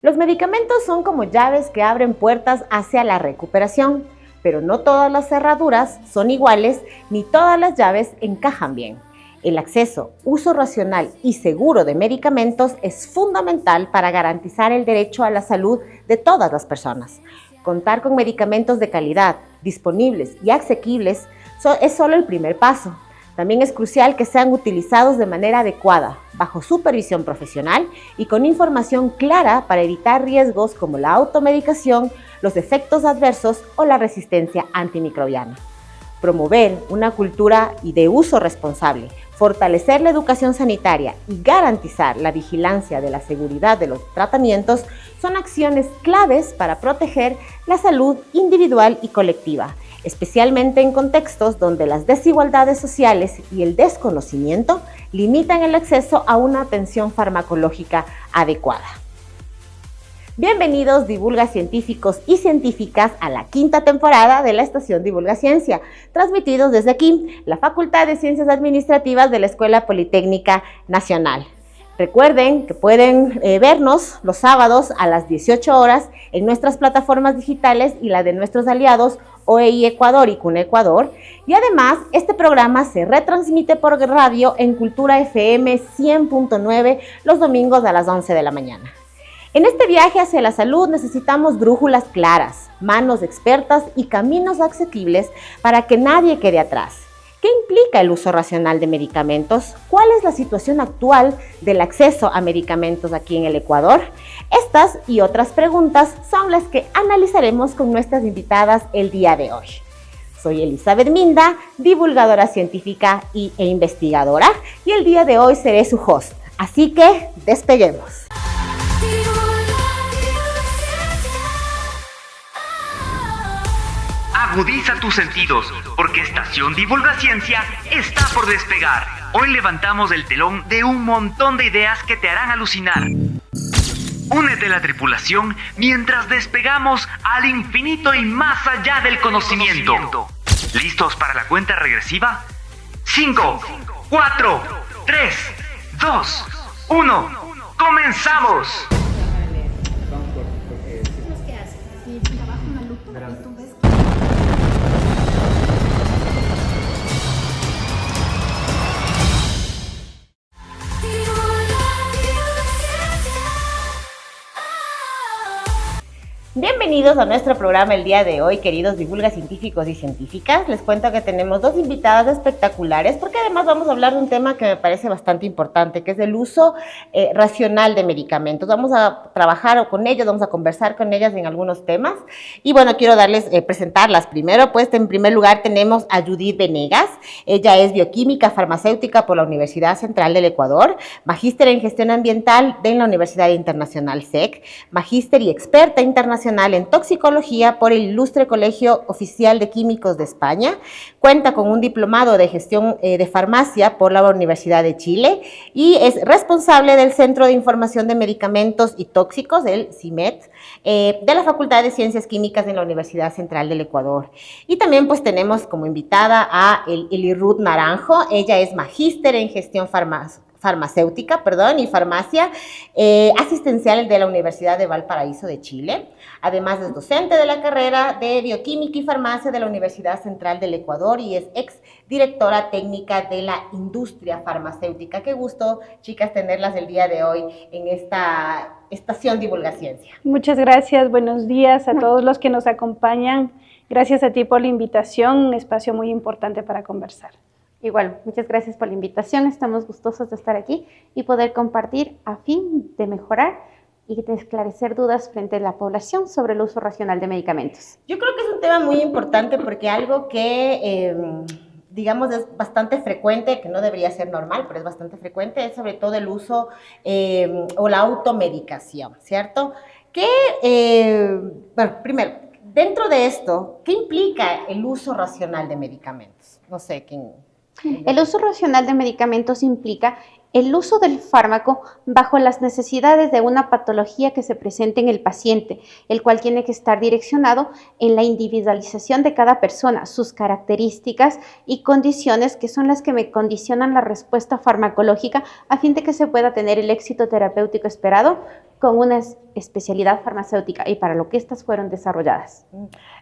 Los medicamentos son como llaves que abren puertas hacia la recuperación, pero no todas las cerraduras son iguales ni todas las llaves encajan bien. El acceso, uso racional y seguro de medicamentos es fundamental para garantizar el derecho a la salud de todas las personas. Contar con medicamentos de calidad, disponibles y asequibles es solo el primer paso. También es crucial que sean utilizados de manera adecuada, bajo supervisión profesional y con información clara para evitar riesgos como la automedicación, los efectos adversos o la resistencia antimicrobiana. Promover una cultura de uso responsable, fortalecer la educación sanitaria y garantizar la vigilancia de la seguridad de los tratamientos son acciones claves para proteger la salud individual y colectiva, especialmente en contextos donde las desigualdades sociales y el desconocimiento limitan el acceso a una atención farmacológica adecuada. Bienvenidos divulga científicos y científicas a la quinta temporada de la estación Divulga Ciencia, transmitidos desde aquí, la Facultad de Ciencias Administrativas de la Escuela Politécnica Nacional. Recuerden que pueden vernos los sábados a las 18 horas en nuestras plataformas digitales y la de nuestros aliados OEI Ecuador y CUNA Ecuador. Y además, este programa se retransmite por radio en Cultura FM 100.9 los domingos a las 11 de la mañana. En este viaje hacia la salud necesitamos brújulas claras, manos expertas y caminos asequibles para que nadie quede atrás. ¿Qué implica el uso racional de medicamentos? ¿Cuál es la situación actual del acceso a medicamentos aquí en el Ecuador? Estas y otras preguntas son las que analizaremos con nuestras invitadas el día de hoy. Soy Elizabeth Minda, divulgadora científica e investigadora, y el día de hoy seré su host. Así que despeguemos. Agudiza tus sentidos, porque Estación Divulga Ciencia está por despegar. Hoy levantamos el telón de un montón de ideas que te harán alucinar. Únete a la tripulación mientras despegamos al infinito y más allá del conocimiento. ¿Listos para la cuenta regresiva? 5, 4, 3, 2, 1. ¡Comenzamos! Bienvenidos a nuestro programa el día de hoy, queridos divulga científicos y científicas. Les cuento que tenemos dos invitadas espectaculares porque además vamos a hablar de un tema que me parece bastante importante, que es el uso racional de medicamentos. Vamos a trabajar con ellas, vamos a conversar con ellas en algunos temas y bueno, quiero presentarlas primero. Pues en primer lugar tenemos a Judith Venegas. Ella es bioquímica farmacéutica por la Universidad Central del Ecuador, magíster en gestión ambiental de la Universidad Internacional SEC, magíster y experta internacional en toxicología por el Ilustre Colegio Oficial de Químicos de España. Cuenta con un diplomado de gestión de farmacia por la Universidad de Chile y es responsable del Centro de Información de Medicamentos y Tóxicos, el CIMET, de la Facultad de Ciencias Químicas de la Universidad Central del Ecuador. Y también pues tenemos como invitada a Elirut Naranjo. Ella es magíster en gestión farmacéutica y farmacia asistencial de la Universidad de Valparaíso de Chile. Además es docente de la carrera de Bioquímica y Farmacia de la Universidad Central del Ecuador y es ex directora técnica de la industria farmacéutica. Qué gusto, chicas, tenerlas el día de hoy en esta estación Divulga Ciencia. Muchas gracias, buenos días a todos los que nos acompañan. Gracias a ti por la invitación, un espacio muy importante para conversar. Igual, muchas gracias por la invitación, estamos gustosos de estar aquí y poder compartir a fin de mejorar y de esclarecer dudas frente a la población sobre el uso racional de medicamentos. Yo creo que es un tema muy importante porque algo que, digamos, es bastante frecuente, que no debería ser normal, pero es bastante frecuente, es sobre todo el uso o la automedicación, ¿cierto? Bueno, primero, dentro de esto, ¿qué implica el uso racional de medicamentos? No sé, ¿quién? El uso racional de medicamentos implica el uso del fármaco bajo las necesidades de una patología que se presente en el paciente, el cual tiene que estar direccionado en la individualización de cada persona, sus características y condiciones que son las que me condicionan la respuesta farmacológica a fin de que se pueda tener el éxito terapéutico esperado con una especialidad farmacéutica y para lo que estas fueron desarrolladas.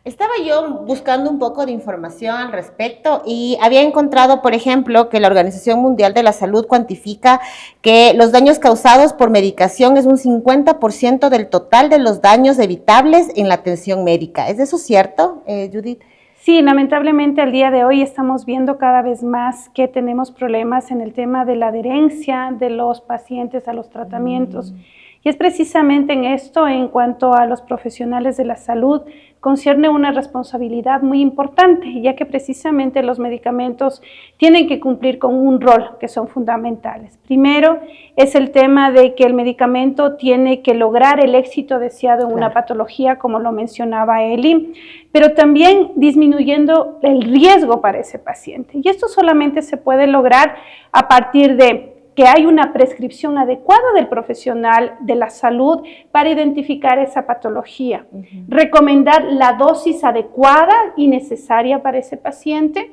Estaba yo buscando un poco de información al respecto y había encontrado, por ejemplo, que la Organización Mundial de la Salud cuantifica que los daños causados por medicación es un 50% del total de los daños evitables en la atención médica. ¿Es eso cierto, Judith? Sí, lamentablemente al día de hoy estamos viendo cada vez más que tenemos problemas en el tema de la adherencia de los pacientes a los tratamientos. Y es precisamente en esto, en cuanto a los profesionales de la salud, concierne una responsabilidad muy importante, ya que precisamente los medicamentos tienen que cumplir con un rol que son fundamentales. Primero, es el tema de que el medicamento tiene que lograr el éxito deseado en una patología, como lo mencionaba Eli, pero también disminuyendo el riesgo para ese paciente. Y esto solamente se puede lograr a partir de que hay una prescripción adecuada del profesional de la salud para identificar esa patología, recomendar la dosis adecuada y necesaria para ese paciente,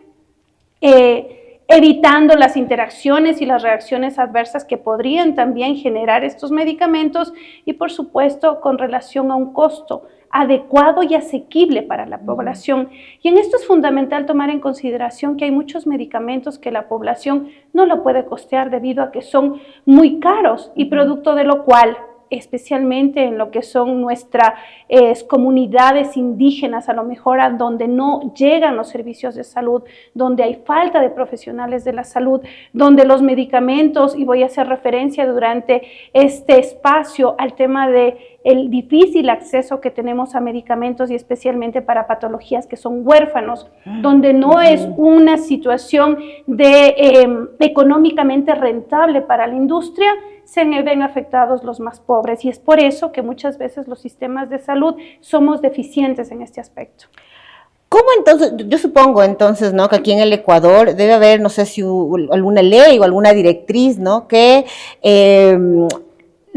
evitando las interacciones y las reacciones adversas que podrían también generar estos medicamentos y, por supuesto, con relación a un costo adecuado y asequible para la población. Y en esto es fundamental tomar en consideración que hay muchos medicamentos que la población no lo puede costear debido a que son muy caros y producto de lo cual, especialmente en lo que son nuestras comunidades indígenas, a lo mejor a donde no llegan los servicios de salud, donde hay falta de profesionales de la salud, donde los medicamentos, y voy a hacer referencia durante este espacio al tema de el difícil acceso que tenemos a medicamentos y especialmente para patologías que son huérfanos, donde no es una situación de económicamente rentable para la industria, se ven afectados los más pobres y es por eso que muchas veces los sistemas de salud somos deficientes en este aspecto. ¿Cómo entonces? Yo supongo entonces, ¿no?, que aquí en el Ecuador debe haber, no sé si alguna ley o alguna directriz, ¿no?, que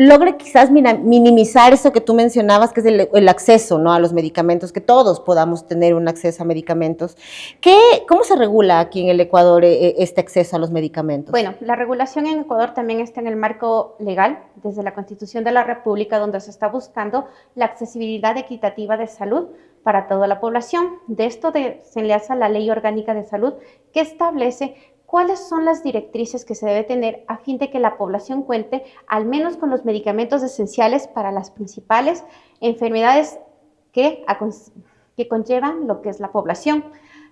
logre quizás minimizar eso que tú mencionabas, que es el acceso, ¿no?, a los medicamentos, que todos podamos tener un acceso a medicamentos. ¿Cómo se regula aquí en el Ecuador este acceso a los medicamentos? Bueno, la regulación en Ecuador también está en el marco legal, desde la Constitución de la República, donde se está buscando la accesibilidad equitativa de salud para toda la población. De esto se enlaza la Ley Orgánica de Salud, que establece cuáles son las directrices que se debe tener a fin de que la población cuente al menos con los medicamentos esenciales para las principales enfermedades que conllevan lo que es la población.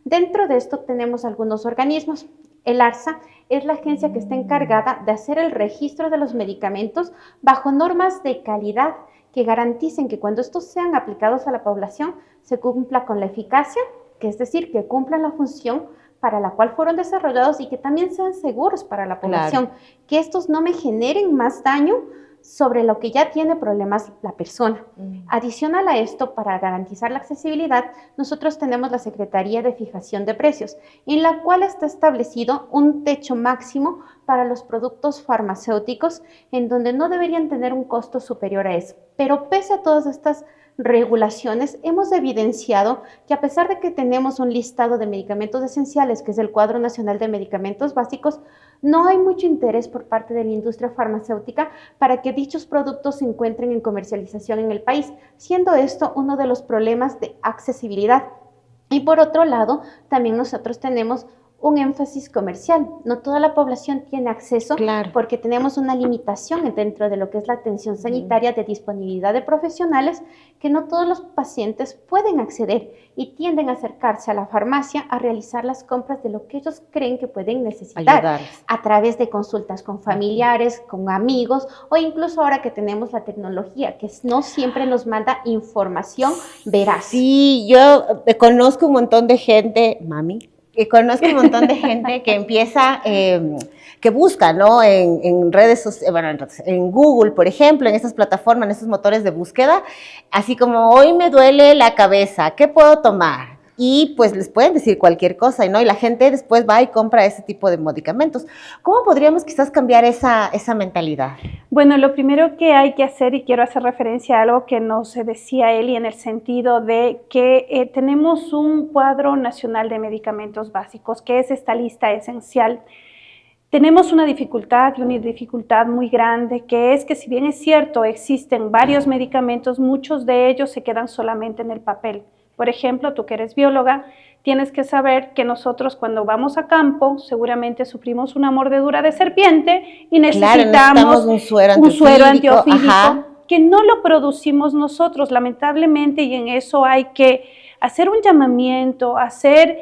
Dentro de esto tenemos algunos organismos. El ARSA es la agencia que está encargada de hacer el registro de los medicamentos bajo normas de calidad que garanticen que cuando estos sean aplicados a la población se cumpla con la eficacia, que es decir, que cumplan la función para la cual fueron desarrollados y que también sean seguros para la población, que estos no me generen más daño sobre lo que ya tiene problemas la persona. Adicional a esto, para garantizar la accesibilidad, nosotros tenemos la Secretaría de Fijación de Precios, en la cual está establecido un techo máximo para los productos farmacéuticos, en donde no deberían tener un costo superior a eso. Pero pese a todas estas regulaciones, hemos evidenciado que a pesar de que tenemos un listado de medicamentos esenciales, que es el Cuadro Nacional de Medicamentos Básicos, no hay mucho interés por parte de la industria farmacéutica para que dichos productos se encuentren en comercialización en el país, siendo esto uno de los problemas de accesibilidad. Y por otro lado, también nosotros tenemos un énfasis comercial. No toda la población tiene acceso porque tenemos una limitación dentro de lo que es la atención sanitaria de disponibilidad de profesionales, que no todos los pacientes pueden acceder y tienden a acercarse a la farmacia a realizar las compras de lo que ellos creen que pueden necesitar a través de consultas con familiares, con amigos o incluso ahora que tenemos la tecnología que no siempre nos manda información veraz. Sí, yo conozco un montón de gente, conozco un montón de gente que empieza, que busca, ¿no?, en redes sociales, bueno, en Google, por ejemplo, en estas plataformas, en estos motores de búsqueda, así como hoy me duele la cabeza, ¿qué puedo tomar? Y pues les pueden decir cualquier cosa, ¿no? Y la gente después va y compra ese tipo de medicamentos. ¿Cómo podríamos quizás cambiar esa mentalidad? Bueno, lo primero que hay que hacer, y quiero hacer referencia a algo que nos decía Eli en el sentido de que tenemos un cuadro nacional de medicamentos básicos, que es esta lista esencial. Tenemos una dificultad y una dificultad muy grande, que es que si bien es cierto, existen varios medicamentos, muchos de ellos se quedan solamente en el papel. Por ejemplo, tú que eres bióloga, tienes que saber que nosotros cuando vamos a campo seguramente sufrimos una mordedura de serpiente y necesitamos un suero antiofídico que no lo producimos nosotros, lamentablemente, y en eso hay que hacer un llamamiento, hacer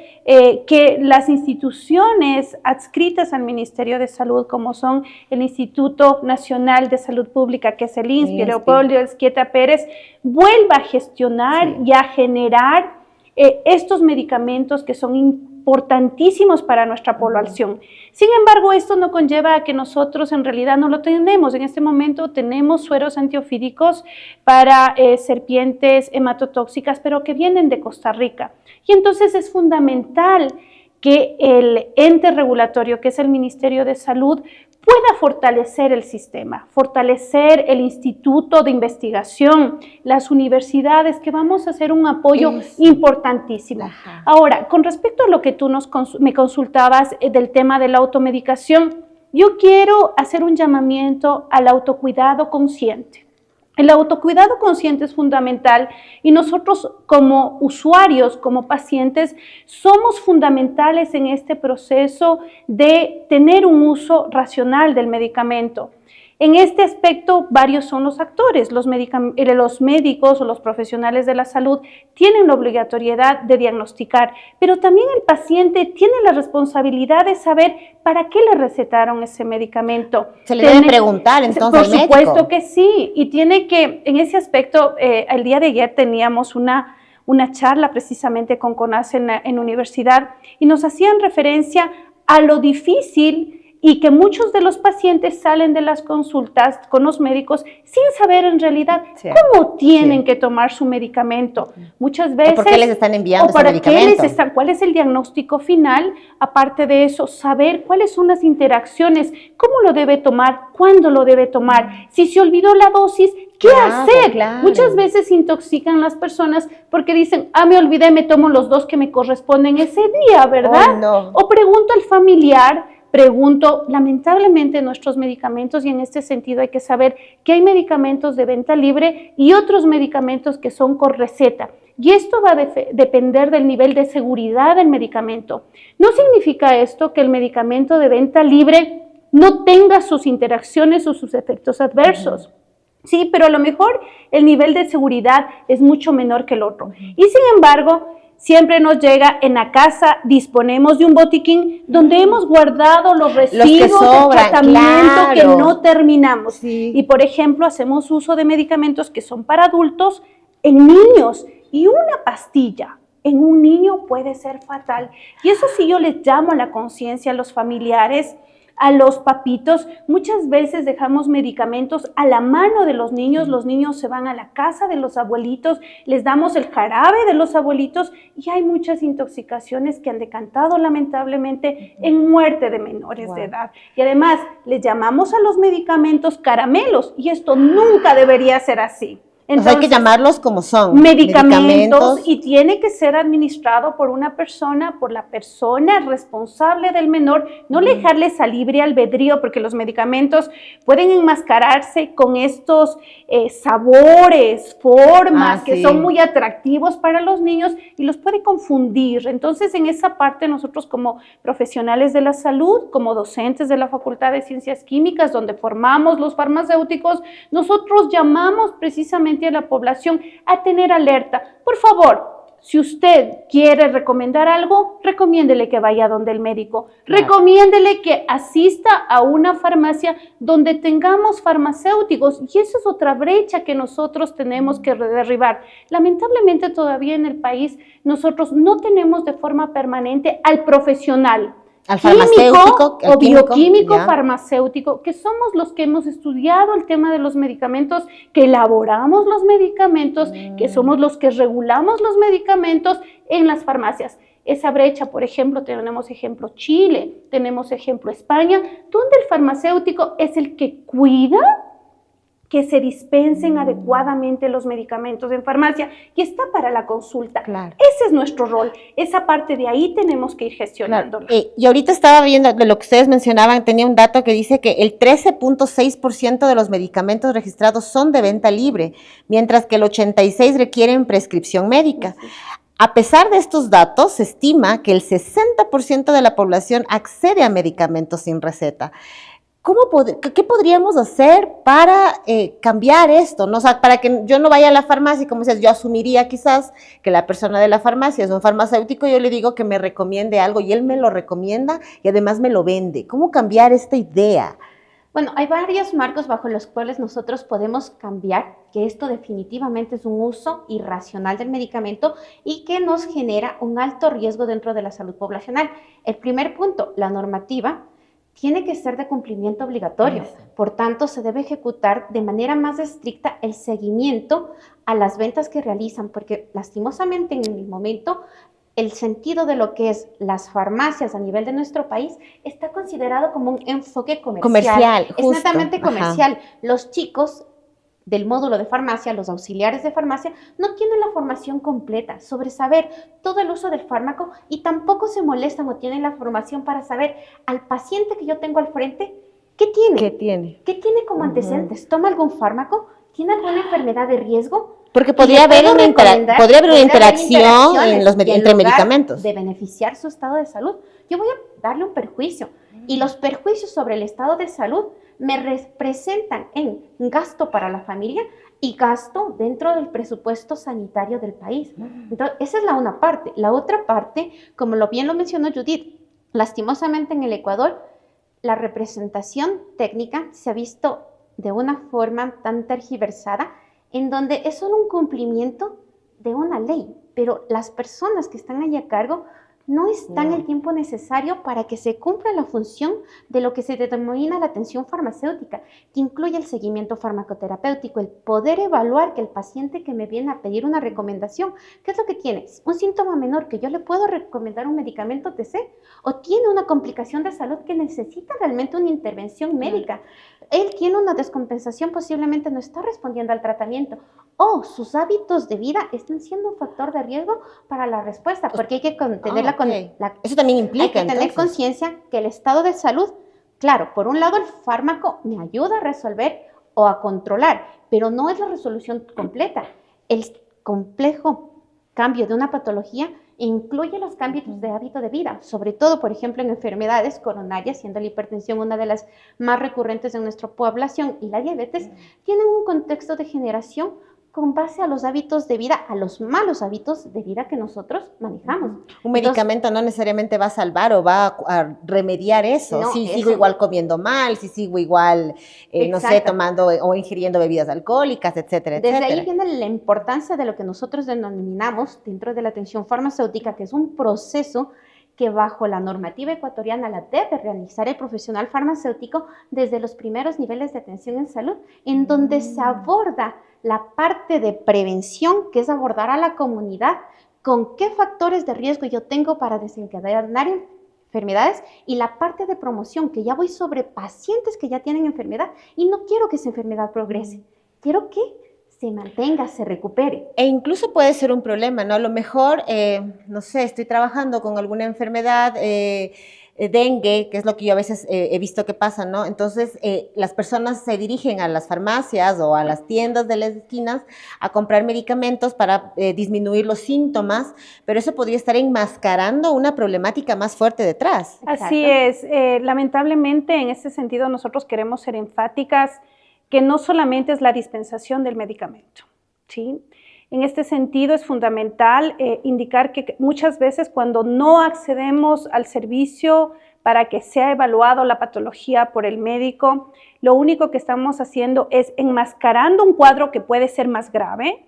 que las instituciones adscritas al Ministerio de Salud, como son el Instituto Nacional de Salud Pública, que es el INSPI, Leopoldo Elzquieta Pérez, vuelva a gestionar y a generar estos medicamentos que son importantísimos para nuestra población. Sin embargo, esto no conlleva a que nosotros en realidad no lo tenemos. En este momento tenemos sueros antiofídicos para serpientes hematotóxicas, pero que vienen de Costa Rica. Y entonces es fundamental que el ente regulatorio, que es el Ministerio de Salud, pueda fortalecer el sistema, fortalecer el instituto de investigación, las universidades, que vamos a hacer un apoyo importantísimo. Ajá. Ahora, con respecto a lo que tú me consultabas del tema de la automedicación, yo quiero hacer un llamamiento al autocuidado consciente. El autocuidado consciente es fundamental y nosotros como usuarios, como pacientes, somos fundamentales en este proceso de tener un uso racional del medicamento. En este aspecto, varios son los actores. Los médicos o los profesionales de la salud tienen la obligatoriedad de diagnosticar, pero también el paciente tiene la responsabilidad de saber para qué le recetaron ese medicamento. Se le debe preguntar entonces al médico. Por supuesto que sí, y tiene que, en ese aspecto, el día de ayer teníamos una charla precisamente con CONACE en universidad y nos hacían referencia a lo difícil y que muchos de los pacientes salen de las consultas con los médicos sin saber en realidad cómo tienen que tomar su medicamento. Muchas veces... ¿Por qué les están enviando ese medicamento? ¿Cuál es el diagnóstico final? Aparte de eso, saber cuáles son las interacciones, cómo lo debe tomar, cuándo lo debe tomar, si se olvidó la dosis, ¿qué hacer? Claro. Muchas veces se intoxican las personas porque dicen, me olvidé, me tomo los 2 que me corresponden ese día, ¿verdad? Oh, no. O pregunto al familiar, lamentablemente nuestros medicamentos, y en este sentido hay que saber que hay medicamentos de venta libre y otros medicamentos que son con receta. Y esto va a depender del nivel de seguridad del medicamento. No significa esto que el medicamento de venta libre no tenga sus interacciones o sus efectos adversos. Sí, pero a lo mejor el nivel de seguridad es mucho menor que el otro. Y sin embargo, siempre nos llega en la casa, disponemos de un botiquín donde hemos guardado los residuos de tratamiento que no terminamos. Sí. Y por ejemplo, hacemos uso de medicamentos que son para adultos en niños, y una pastilla en un niño puede ser fatal. Y eso sí, yo les llamo a la conciencia a los familiares, a los papitos. Muchas veces dejamos medicamentos a la mano de los niños se van a la casa de los abuelitos, les damos el jarabe de los abuelitos y hay muchas intoxicaciones que han decantado lamentablemente en muerte de menores de edad. Y además les llamamos a los medicamentos caramelos y esto nunca debería ser así. Entonces, hay que llamarlos como son. Medicamentos, y tiene que ser administrado por una persona, por la persona responsable del menor, no dejarles a libre albedrío, porque los medicamentos pueden enmascararse con estos sabores, formas que son muy atractivos para los niños y los puede confundir. Entonces, en esa parte nosotros como profesionales de la salud, como docentes de la Facultad de Ciencias Químicas, donde formamos los farmacéuticos, nosotros llamamos precisamente a la población a tener alerta. Por favor, si usted quiere recomendar algo, recomiéndele que vaya donde el médico, recomiéndele que asista a una farmacia donde tengamos farmacéuticos, y esa es otra brecha que nosotros tenemos que derribar. Lamentablemente todavía en el país nosotros no tenemos de forma permanente al profesional, al farmacéutico o bioquímico farmacéutico, que somos los que hemos estudiado el tema de los medicamentos, que elaboramos los medicamentos, que somos los que regulamos los medicamentos en las farmacias. Esa brecha, por ejemplo, tenemos ejemplo Chile, tenemos ejemplo España, donde el farmacéutico es el que cuida que se dispensen adecuadamente los medicamentos en farmacia y está para la consulta. Claro. Ese es nuestro rol. Esa parte de ahí tenemos que ir gestionándola. Claro. Y ahorita estaba viendo de lo que ustedes mencionaban, tenía un dato que dice que el 13.6% de los medicamentos registrados son de venta libre, mientras que el 86% requieren prescripción médica. Sí. A pesar de estos datos, se estima que el 60% de la población accede a medicamentos sin receta. ¿Qué podríamos hacer para cambiar esto? ¿No? O sea, para que yo no vaya a la farmacia y, como decías, yo asumiría quizás que la persona de la farmacia es un farmacéutico, yo le digo que me recomiende algo y él me lo recomienda y además me lo vende. ¿Cómo cambiar esta idea? Bueno, hay varios marcos bajo los cuales nosotros podemos cambiar que esto definitivamente es un uso irracional del medicamento y que nos genera un alto riesgo dentro de la salud poblacional. El primer punto, la normativa tiene que ser de cumplimiento obligatorio. Por tanto, se debe ejecutar de manera más estricta el seguimiento a las ventas que realizan, porque lastimosamente en el momento el sentido de lo que es las farmacias a nivel de nuestro país está considerado como un enfoque comercial. Justo. Es netamente comercial. Ajá. Los chicos del módulo de farmacia, los auxiliares de farmacia, no tienen la formación completa sobre saber todo el uso del fármaco y tampoco se molestan o tienen la formación para saber al paciente que yo tengo al frente, ¿qué tiene? ¿Qué tiene? ¿Qué tiene como antecedentes? ¿Toma algún fármaco? ¿Tiene alguna enfermedad de riesgo? Porque podría haber una interacción entre medicamentos. De beneficiar su estado de salud, yo voy a darle un perjuicio. Y los perjuicios sobre el estado de salud me representan en gasto para la familia y gasto dentro del presupuesto sanitario del país. Entonces, esa es la una parte. La otra parte, como bien lo mencionó Judith, lastimosamente en el Ecuador, la representación técnica se ha visto de una forma tan tergiversada, en donde es solo un cumplimiento de una ley, pero las personas que están allí a cargo no están el tiempo necesario para que se cumpla la función de lo que se denomina la atención farmacéutica, que incluye el seguimiento farmacoterapéutico, el poder evaluar que el paciente que me viene a pedir una recomendación, ¿qué es lo que tiene? ¿Un síntoma menor que yo le puedo recomendar un medicamento TC? ¿O tiene una complicación de salud que necesita realmente una intervención médica? Él tiene una descompensación, posiblemente no está respondiendo al tratamiento, o sus hábitos de vida están siendo un factor de riesgo para la respuesta, porque hay que tener eso también implica, hay que tener conciencia que el estado de salud, claro, por un lado el fármaco me ayuda a resolver o a controlar, pero no es la resolución completa. El complejo cambio de una patología incluye los cambios de hábito de vida, sobre todo, por ejemplo, en enfermedades coronarias, siendo la hipertensión una de las más recurrentes en nuestra población y la diabetes, tienen un contexto de generación con base a los hábitos de vida, a los malos hábitos de vida que nosotros manejamos. Un medicamento no necesariamente va a salvar o va a remediar eso. No, si sigo igual comiendo mal, si sigo igual, no sé, tomando o ingiriendo bebidas alcohólicas, etcétera, etcétera. Desde ahí viene la importancia de lo que nosotros denominamos dentro de la atención farmacéutica, que es un proceso que bajo la normativa ecuatoriana la debe realizar el profesional farmacéutico desde los primeros niveles de atención en salud, en donde se aborda la parte de prevención, que es abordar a la comunidad con qué factores de riesgo yo tengo para desencadenar enfermedades, y la parte de promoción, que ya voy sobre pacientes que ya tienen enfermedad y no quiero que esa enfermedad progrese, quiero que se mantenga, se recupere. E incluso puede ser un problema, ¿no? A lo mejor, no sé, estoy trabajando con alguna enfermedad, dengue, que es lo que yo a veces he visto que pasa, ¿no? Entonces, las personas se dirigen a las farmacias o a las tiendas de las esquinas a comprar medicamentos para disminuir los síntomas, pero eso podría estar enmascarando una problemática más fuerte detrás. Así es. Lamentablemente, en ese sentido, nosotros queremos ser enfáticas que no solamente es la dispensación del medicamento, ¿sí? En este sentido es fundamental indicar que muchas veces cuando no accedemos al servicio para que sea evaluado la patología por el médico, lo único que estamos haciendo es enmascarando un cuadro que puede ser más grave,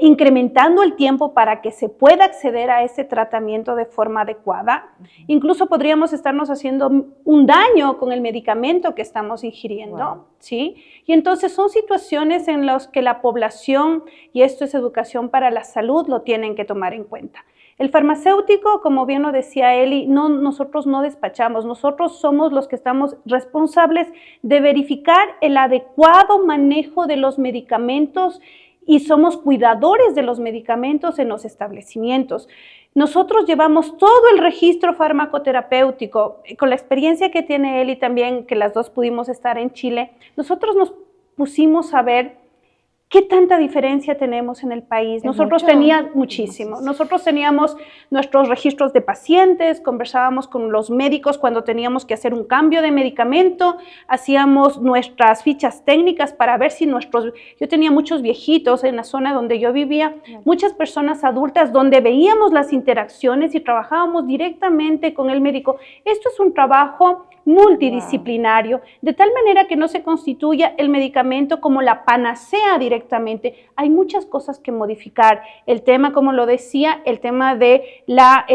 incrementando el tiempo para que se pueda acceder a ese tratamiento de forma adecuada. Incluso podríamos estarnos haciendo un daño con el medicamento que estamos ingiriendo, ¿sí? Y entonces son situaciones en las que la población, y esto es educación para la salud, lo tienen que tomar en cuenta. El farmacéutico, como bien lo decía Eli, nosotros no despachamos, nosotros somos los que estamos responsables de verificar el adecuado manejo de los medicamentos y somos cuidadores de los medicamentos en los establecimientos. Nosotros llevamos todo el registro farmacoterapéutico. Con la experiencia que tiene Eli también, que las dos pudimos estar en Chile, nosotros nos pusimos a ver ¿qué tanta diferencia tenemos en el país? Nosotros teníamos muchísimo. Nosotros teníamos nuestros registros de pacientes, conversábamos con los médicos cuando teníamos que hacer un cambio de medicamento, hacíamos nuestras fichas técnicas para ver si yo tenía muchos viejitos en la zona donde yo vivía, muchas personas adultas donde veíamos las interacciones y trabajábamos directamente con el médico. Esto es un trabajo multidisciplinario, de tal manera que no se constituya el medicamento como la panacea directamente. Hay muchas cosas que modificar. El tema, como lo decía, el tema de la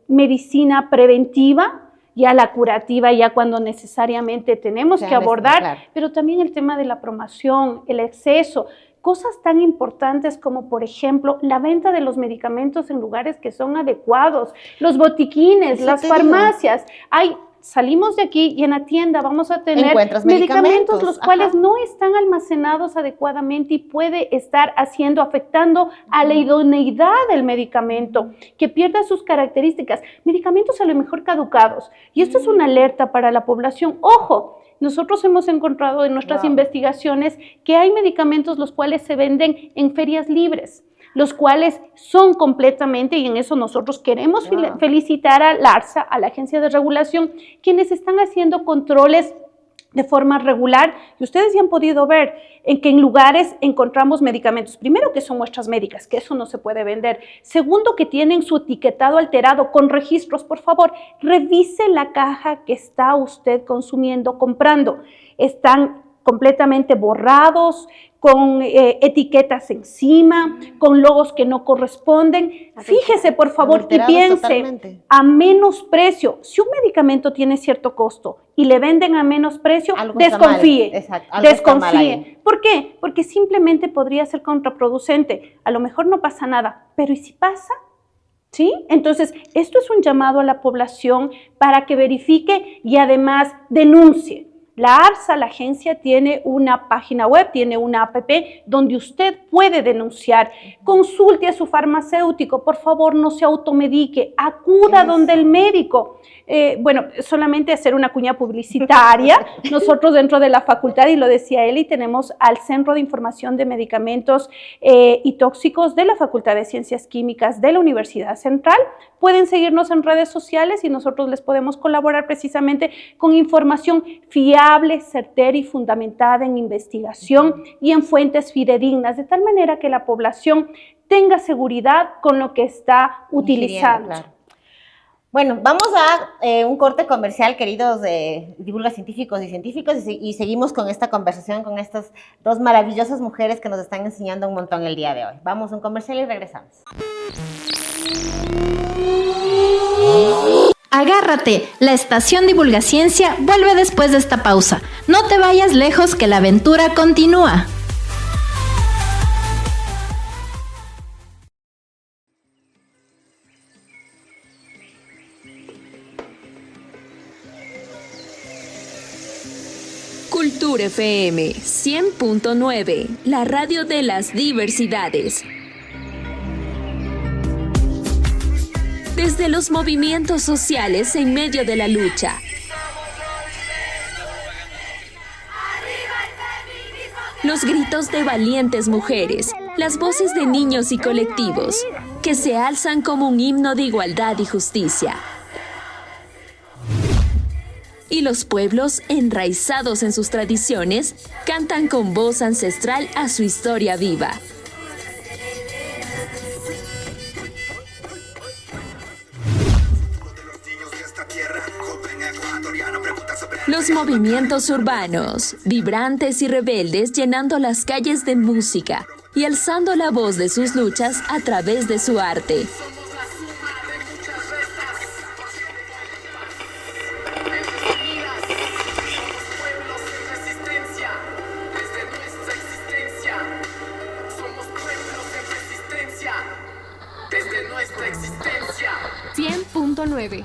medicina preventiva, ya la curativa, ya cuando necesariamente tenemos que abordar, claro. Pero también el tema de la promoción, el exceso, cosas tan importantes como, por ejemplo, la venta de los medicamentos en lugares que son adecuados, los botiquines, las farmacias. Salimos de aquí y en la tienda vamos a tener medicamentos los cuales no están almacenados adecuadamente y puede estar afectando a la idoneidad del medicamento, que pierda sus características. Medicamentos a lo mejor caducados. Y esto es una alerta para la población. ¡Ojo! Nosotros hemos encontrado en nuestras investigaciones que hay medicamentos los cuales se venden en ferias libres, los cuales son completamente, y en eso nosotros queremos felicitar a la ARSA, a la Agencia de Regulación, quienes están haciendo controles de forma regular, y ustedes ya han podido ver en que en lugares encontramos medicamentos, primero que son muestras médicas, que eso no se puede vender, segundo que tienen su etiquetado alterado con registros. Por favor, revise la caja que está usted consumiendo, comprando, están completamente borrados, con etiquetas encima, con logos que no corresponden. Fíjese, por favor, y piense totalmente. A menos precio. Si un medicamento tiene cierto costo y le venden a menos precio, desconfíe. Desconfíe. ¿Por qué? Porque simplemente podría ser contraproducente. A lo mejor no pasa nada, pero ¿y si pasa? ¿Sí? Entonces, esto es un llamado a la población para que verifique y además denuncie. La ARSA, la agencia, tiene una página web, tiene una app donde usted puede denunciar. Consulte a su farmacéutico, por favor, no se automedique, acuda donde el médico. Solamente hacer una cuña publicitaria. Nosotros dentro de la facultad, y lo decía Eli, tenemos al Centro de Información de Medicamentos y Tóxicos de la Facultad de Ciencias Químicas de la Universidad Central. Pueden seguirnos en redes sociales y nosotros les podemos colaborar precisamente con información fiable, certera y fundamentada en investigación y en fuentes fidedignas, de tal manera que la población tenga seguridad con lo que está utilizando. Claro. Bueno, vamos a un corte comercial, queridos divulga científicos y científicos, y seguimos con esta conversación con estas dos maravillosas mujeres que nos están enseñando un montón el día de hoy. Vamos a un comercial y regresamos. Agárrate, la estación Divulga Ciencia vuelve después de esta pausa. No te vayas lejos, que la aventura continúa. Cultura FM 100.9, la radio de las diversidades. Desde los movimientos sociales en medio de la lucha. Los gritos de valientes mujeres, las voces de niños y colectivos, que se alzan como un himno de igualdad y justicia. Y los pueblos, enraizados en sus tradiciones, cantan con voz ancestral a su historia viva. Los movimientos urbanos, vibrantes y rebeldes, llenando las calles de música y alzando la voz de sus luchas a través de su arte. 100.9.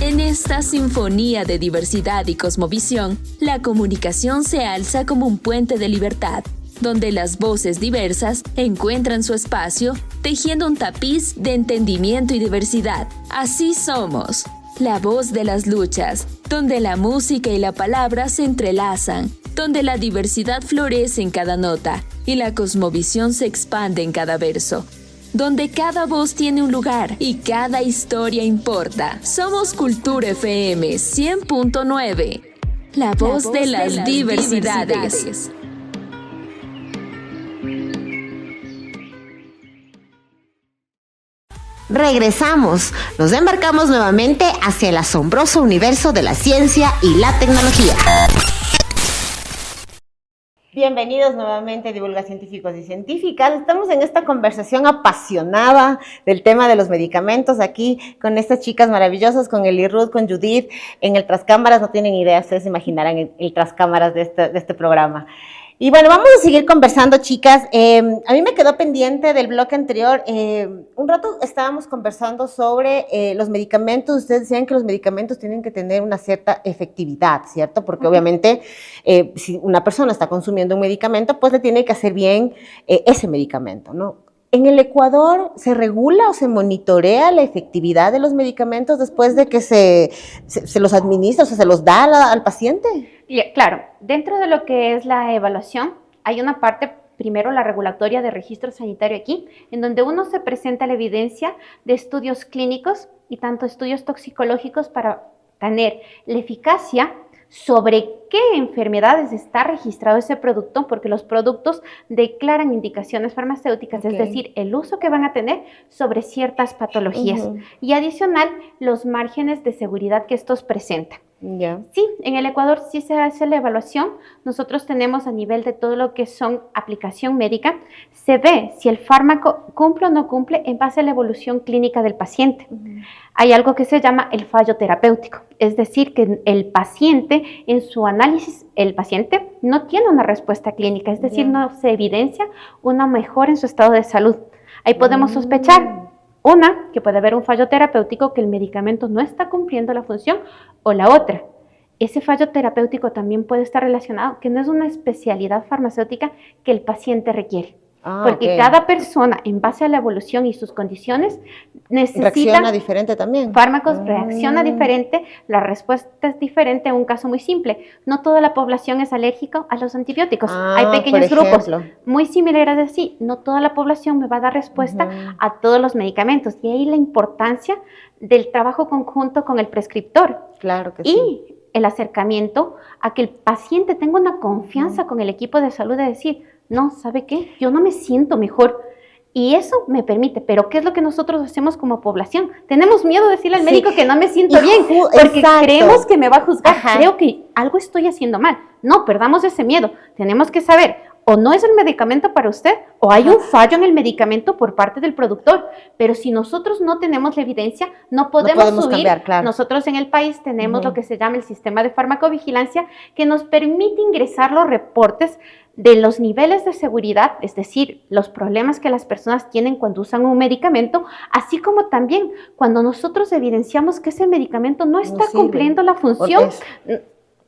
En esta sinfonía de diversidad y cosmovisión, la comunicación se alza como un puente de libertad, donde las voces diversas encuentran su espacio, tejiendo un tapiz de entendimiento y diversidad. Así somos, la voz de las luchas, donde la música y la palabra se entrelazan, donde la diversidad florece en cada nota y la cosmovisión se expande en cada verso, donde cada voz tiene un lugar y cada historia importa. Somos Cultura FM 100.9, la voz de las diversidades. Regresamos, nos embarcamos nuevamente hacia el asombroso universo de la ciencia y la tecnología. Bienvenidos nuevamente, divulgadores científicos y científicas. Estamos en esta conversación apasionada del tema de los medicamentos aquí con estas chicas maravillosas, con Eli Ruth, con Judith, en el Trascámaras. No tienen idea, ustedes se imaginarán el Trascámaras de este programa. Y bueno, vamos a seguir conversando, chicas. A mí me quedó pendiente del bloque anterior. Un rato estábamos conversando sobre los medicamentos. Ustedes decían que los medicamentos tienen que tener una cierta efectividad, ¿cierto? Porque obviamente si una persona está consumiendo un medicamento, pues le tiene que hacer bien ese medicamento, ¿no? ¿En el Ecuador se regula o se monitorea la efectividad de los medicamentos después de que se los administra, o sea, se los da al paciente? Claro, dentro de lo que es la evaluación, hay una parte, primero la regulatoria de registro sanitario aquí, en donde uno se presenta la evidencia de estudios clínicos y tanto estudios toxicológicos para tener la eficacia sobre qué enfermedades está registrado ese producto, porque los productos declaran indicaciones farmacéuticas, es decir, el uso que van a tener sobre ciertas patologías. Y adicional, los márgenes de seguridad que estos presentan. Sí, en el Ecuador sí se hace la evaluación. Nosotros tenemos a nivel de todo lo que son aplicación médica, se ve si el fármaco cumple o no cumple en base a la evolución clínica del paciente. Hay algo que se llama el fallo terapéutico, es decir, que el paciente en su análisis, el paciente no tiene una respuesta clínica, es decir, no se evidencia una mejora en su estado de salud. Ahí podemos sospechar, una, que puede haber un fallo terapéutico, que el medicamento no está cumpliendo la función, o la otra, ese fallo terapéutico también puede estar relacionado, que no es una especialidad farmacéutica que el paciente requiere. Porque cada persona, en base a la evolución y sus condiciones, necesita... Reacciona diferente también. Fármacos, reacciona diferente, la respuesta es diferente. Un caso muy simple, no toda la población es alérgica a los antibióticos. Hay pequeños grupos muy similares así. No toda la población me va a dar respuesta a todos los medicamentos. Y ahí la importancia del trabajo conjunto con el prescriptor. Claro que sí. Y el acercamiento a que el paciente tenga una confianza con el equipo de salud de decir, no, ¿sabe qué? Yo no me siento mejor. Y eso me permite, pero ¿qué es lo que nosotros hacemos como población? Tenemos miedo de decirle al médico que no me siento bien, porque creemos que me va a juzgar, creo que algo estoy haciendo mal. No, perdamos ese miedo. Tenemos que saber, o no es el medicamento para usted, o hay un fallo en el medicamento por parte del productor. Pero si nosotros no tenemos la evidencia, no podemos subir. Cambiar, claro. Nosotros en el país tenemos lo que se llama el sistema de farmacovigilancia, que nos permite ingresar los reportes de los niveles de seguridad, es decir, los problemas que las personas tienen cuando usan un medicamento, así como también cuando nosotros evidenciamos que ese medicamento no está cumpliendo la función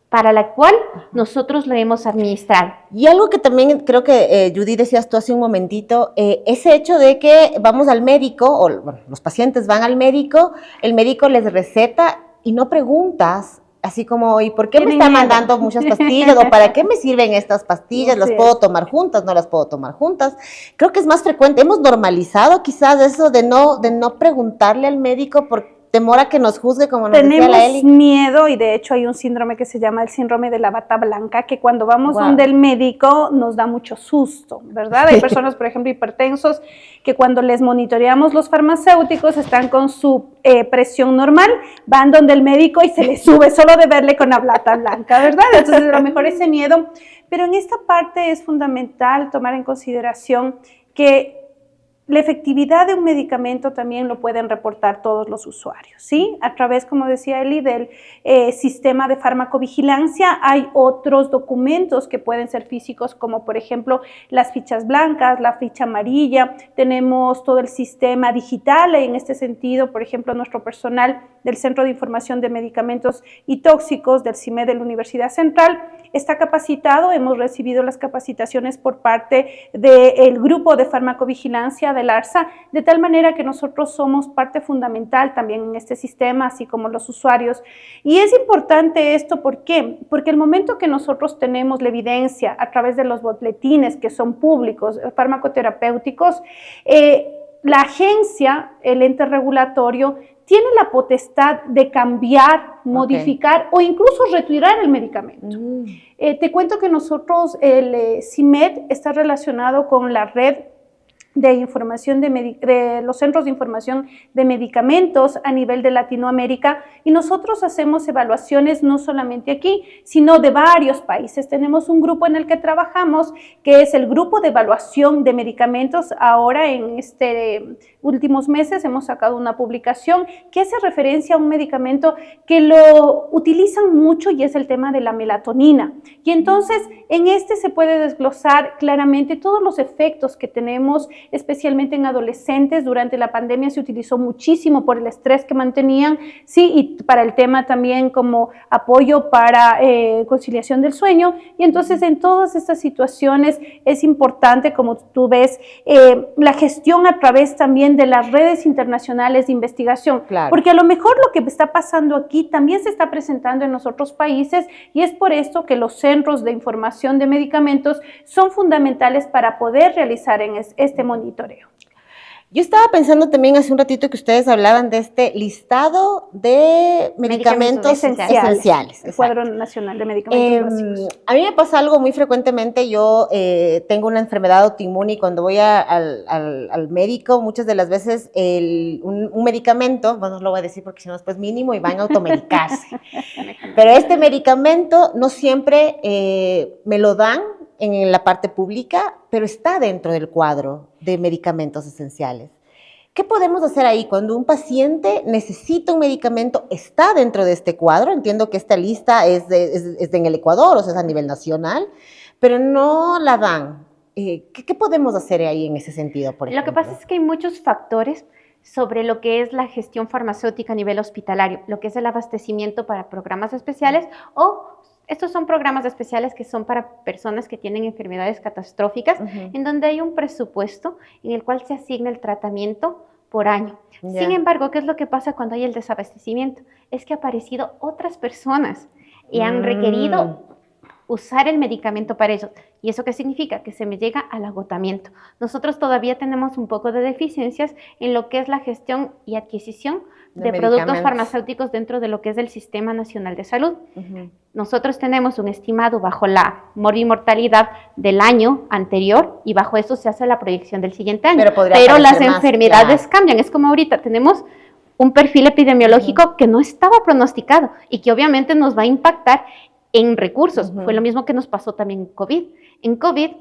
para la cual nosotros lo hemos administrado. Y algo que también creo que, Judy, decías tú hace un momentito, ese hecho de que vamos al médico, o bueno, los pacientes van al médico, el médico les receta y no preguntas, así como, ¿y por qué me está mandando muchas pastillas? ¿O para qué me sirven estas pastillas? ¿Las puedo tomar juntas? ¿No las puedo tomar juntas? Creo que es más frecuente. Hemos normalizado quizás eso de no preguntarle al médico por temor a que nos juzgue, como nos decía la Eli. Tenemos miedo, y de hecho hay un síndrome que se llama el síndrome de la bata blanca, que cuando vamos donde el médico nos da mucho susto, ¿verdad? Hay personas, por ejemplo, hipertensos, que cuando les monitoreamos los farmacéuticos están con su presión normal, van donde el médico y se les sube solo de verle con la bata blanca, ¿verdad? Entonces, a lo mejor ese miedo. Pero en esta parte es fundamental tomar en consideración que la efectividad de un medicamento también lo pueden reportar todos los usuarios, ¿sí? A través, como decía Eli, del sistema de farmacovigilancia hay otros documentos que pueden ser físicos, como por ejemplo las fichas blancas, la ficha amarilla, tenemos todo el sistema digital, en este sentido, por ejemplo, nuestro personal del Centro de Información de Medicamentos y Tóxicos del CIMED de la Universidad Central está capacitado, hemos recibido las capacitaciones por parte del grupo de farmacovigilancia del ARSA, de tal manera que nosotros somos parte fundamental también en este sistema, así como los usuarios. Y es importante esto, ¿por qué? Porque el momento que nosotros tenemos la evidencia a través de los boletines que son públicos, farmacoterapéuticos, la agencia, el ente regulatorio, tiene la potestad de cambiar, modificar o incluso retirar el medicamento. Te cuento que nosotros, el CIMED está relacionado con la red de información de los centros de información de medicamentos a nivel de Latinoamérica, y nosotros hacemos evaluaciones no solamente aquí, sino de varios países. Tenemos un grupo en el que trabajamos, que es el grupo de evaluación de medicamentos. Ahora en últimos meses hemos sacado una publicación que hace referencia a un medicamento que lo utilizan mucho, y es el tema de la melatonina. Y entonces en se puede desglosar claramente todos los efectos que tenemos, especialmente en adolescentes. Durante la pandemia se utilizó muchísimo por el estrés que mantenían, sí, y para el tema también como apoyo para conciliación del sueño. Y entonces en todas estas situaciones es importante, como tú ves, la gestión a través también de las redes internacionales de investigación, Claro. Porque a lo mejor lo que está pasando aquí también se está presentando en los otros países, y es por esto que los centros de información de medicamentos son fundamentales para poder realizar este monitoreo. Yo estaba pensando también hace un ratito que ustedes hablaban de este listado de medicamentos esenciales. El Cuadro Nacional de Medicamentos Básicos. A mí me pasa algo muy frecuentemente. Yo tengo una enfermedad autoinmune, y cuando voy al médico, muchas de las veces un medicamento, bueno, no lo voy a decir porque si no después mínimo y van a automedicarse. Pero este medicamento no siempre me lo dan en la parte pública, pero está dentro del cuadro de medicamentos esenciales. ¿Qué podemos hacer ahí cuando un paciente necesita un medicamento? ¿Está dentro de este cuadro? Entiendo que esta lista es en el Ecuador, o sea, es a nivel nacional, pero no la dan. ¿Qué podemos hacer ahí en ese sentido, por ejemplo? Lo que pasa es que hay muchos factores sobre lo que es la gestión farmacéutica a nivel hospitalario, lo que es el abastecimiento para programas especiales, o estos son programas especiales que son para personas que tienen enfermedades catastróficas, en donde hay un presupuesto en el cual se asigna el tratamiento por año. Sin embargo, ¿qué es lo que pasa cuando hay el desabastecimiento? Es que han aparecido otras personas y han requerido usar el medicamento para ellos. ¿Y eso qué significa? Que se me llega al agotamiento. Nosotros todavía tenemos un poco de deficiencias en lo que es la gestión y adquisición de productos farmacéuticos dentro de lo que es el Sistema Nacional de Salud. Nosotros tenemos un estimado bajo la mortalidad del año anterior, y bajo eso se hace la proyección del siguiente año. Pero las enfermedades cambian. Es como ahorita tenemos un perfil epidemiológico que no estaba pronosticado y que obviamente nos va a impactar en recursos. Fue lo mismo que nos pasó también en COVID. En COVID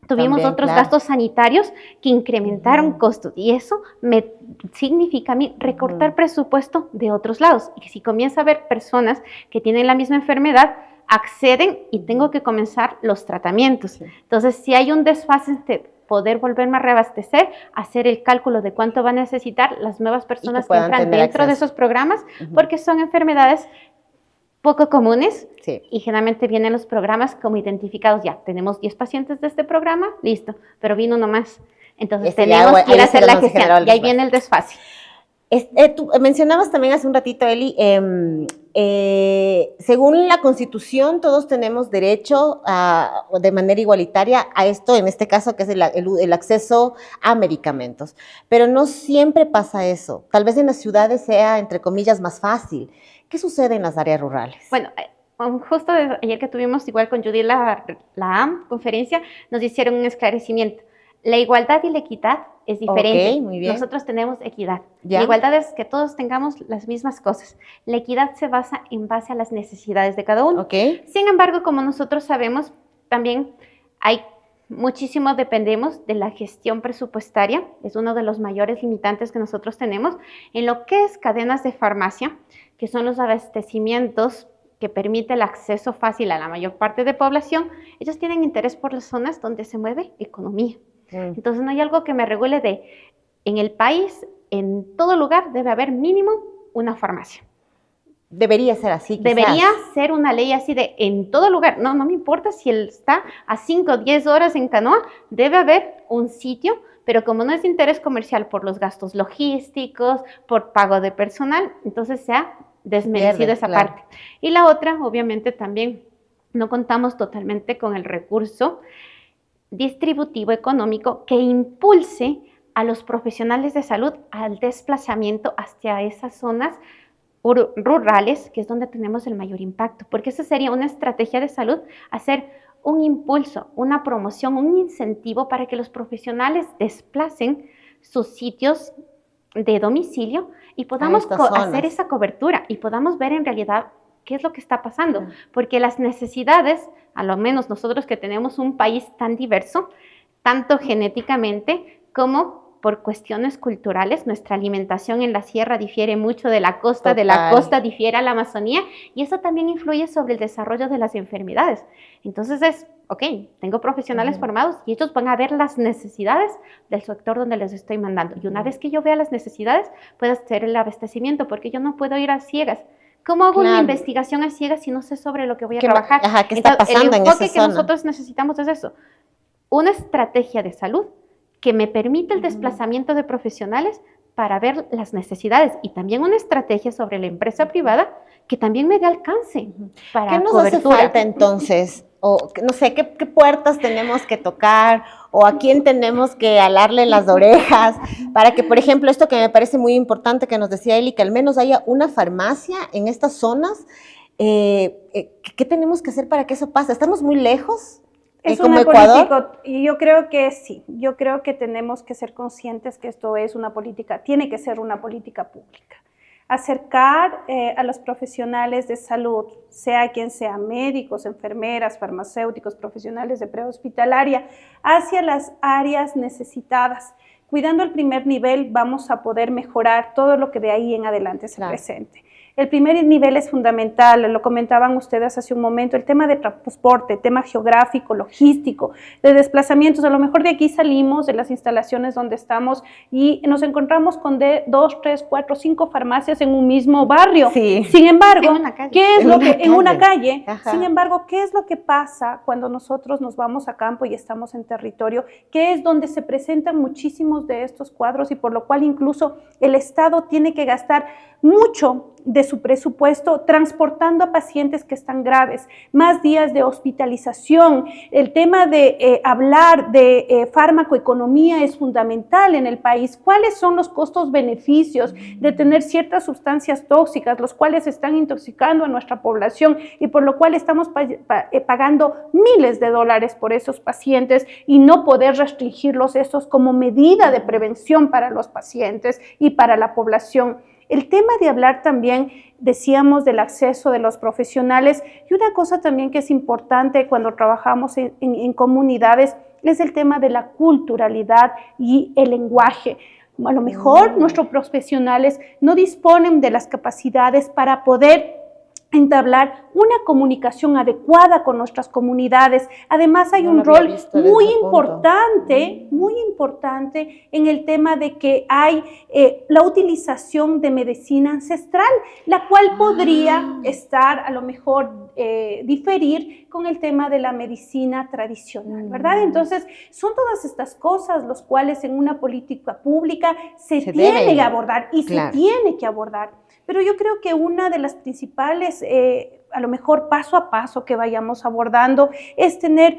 tuvimos otros gastos sanitarios que incrementaron costos, y eso me significa a mí recortar presupuesto de otros lados. Y que si comienza a haber personas que tienen la misma enfermedad, acceden y tengo que comenzar los tratamientos. Entonces, si hay un desfase entre poder volverme a reabastecer, hacer el cálculo de cuánto van a necesitar las nuevas personas que entran dentro de esos programas, porque son enfermedades poco comunes, y generalmente vienen los programas como identificados. Ya, tenemos 10 pacientes de este programa, listo, pero vino uno más. Entonces tenemos que ir a hacer la gestión, y ahí viene el desfase. Tú mencionabas también hace un ratito, Eli, según la Constitución todos tenemos derecho de manera igualitaria a esto, en este caso que es el acceso a medicamentos, pero no siempre pasa eso. Tal vez en las ciudades sea, entre comillas, más fácil. ¿Qué sucede en las áreas rurales? Bueno, justo ayer que tuvimos igual con Judy la conferencia, nos hicieron un esclarecimiento. La igualdad y la equidad es diferente. Okay, muy bien. Nosotros tenemos equidad. La igualdad es que todos tengamos las mismas cosas. La equidad se basa en base a las necesidades de cada uno. Sin embargo, como nosotros sabemos, también hay Muchísimo dependemos de la gestión presupuestaria, es uno de los mayores limitantes que nosotros tenemos en lo que es cadenas de farmacia, que son los abastecimientos que permite el acceso fácil a la mayor parte de población. Ellos tienen interés por las zonas donde se mueve economía. Entonces no hay algo que me regule en el país, en todo lugar debe haber mínimo una farmacia. Debería ser así, quizás. Debería ser una ley así de en todo lugar. No me importa si él está a 5 o 10 horas en canoa, debe haber un sitio, pero como no es de interés comercial por los gastos logísticos, por pago de personal, entonces se ha desmerecido esa parte. Y la otra, obviamente también, no contamos totalmente con el recurso distributivo económico que impulse a los profesionales de salud al desplazamiento hacia esas zonas rurales, que es donde tenemos el mayor impacto, porque esa sería una estrategia de salud, hacer un impulso, una promoción, un incentivo para que los profesionales desplacen sus sitios de domicilio y podamos hacer esa cobertura y podamos ver en realidad qué es lo que está pasando, porque las necesidades, a lo menos nosotros que tenemos un país tan diverso, tanto genéticamente como por cuestiones culturales, nuestra alimentación en la sierra difiere mucho de la costa, de la costa difiere a la Amazonía, y eso también influye sobre el desarrollo de las enfermedades. Entonces tengo profesionales formados y ellos van a ver las necesidades del sector donde les estoy mandando. Y una vez que yo vea las necesidades, puedo hacer el abastecimiento, porque yo no puedo ir a ciegas. ¿Cómo hago una investigación a ciegas si no sé sobre lo que voy a trabajar? ¿Qué está pasando en esa zona? El enfoque que nosotros necesitamos es eso, una estrategia de salud que me permite el desplazamiento de profesionales para ver las necesidades y también una estrategia sobre la empresa privada que también me dé alcance para ¿Qué nos cobertura. hace falta entonces? O no sé, ¿qué puertas tenemos que tocar? ¿O a quién tenemos que alarle las orejas? Para que, por ejemplo, esto que me parece muy importante que nos decía Eli, que al menos haya una farmacia en estas zonas. ¿Qué tenemos que hacer para que eso pase? ¿Estamos muy lejos? Es como una Ecuador. política, y yo creo que sí, yo creo que tenemos que ser conscientes que esto es una política, tiene que ser una política pública. Acercar a los profesionales de salud, sea quien sea, médicos, enfermeras, farmacéuticos, profesionales de prehospitalaria, hacia las áreas necesitadas. Cuidando el primer nivel vamos a poder mejorar todo lo que de ahí en adelante se presente. El primer nivel es fundamental, lo comentaban ustedes hace un momento, el tema de transporte, el tema geográfico, logístico, de desplazamientos. A lo mejor de aquí salimos de las instalaciones donde estamos y nos encontramos con 2, 3, 4, 5 farmacias en un mismo barrio. Sí. Sin embargo, En una calle. Sin embargo, ¿qué es lo que pasa cuando nosotros nos vamos a campo y estamos en territorio? Que es donde se presentan muchísimos de estos cuadros y por lo cual incluso el Estado tiene que gastar mucho de su presupuesto transportando a pacientes que están graves, más días de hospitalización. El tema de hablar de farmacoeconomía es fundamental en el país. ¿Cuáles son los costos-beneficios de tener ciertas sustancias tóxicas, los cuales están intoxicando a nuestra población y por lo cual estamos pagando miles de dólares por esos pacientes y no poder restringirlos esos como medida de prevención para los pacientes y para la población? El tema de hablar también, decíamos, del acceso de los profesionales, y una cosa también que es importante cuando trabajamos en comunidades es el tema de la culturalidad y el lenguaje. A lo mejor nuestros profesionales no disponen de las capacidades para poder entablar una comunicación adecuada con nuestras comunidades. Además hay un rol muy importante en el tema de que hay la utilización de medicina ancestral, la cual podría estar a lo mejor diferir con el tema de la medicina tradicional, ¿verdad? Entonces son todas estas cosas los cuales en una política pública se tiene que abordar y se tiene que abordar. Pero yo creo que una de las principales, a lo mejor paso a paso que vayamos abordando, es tener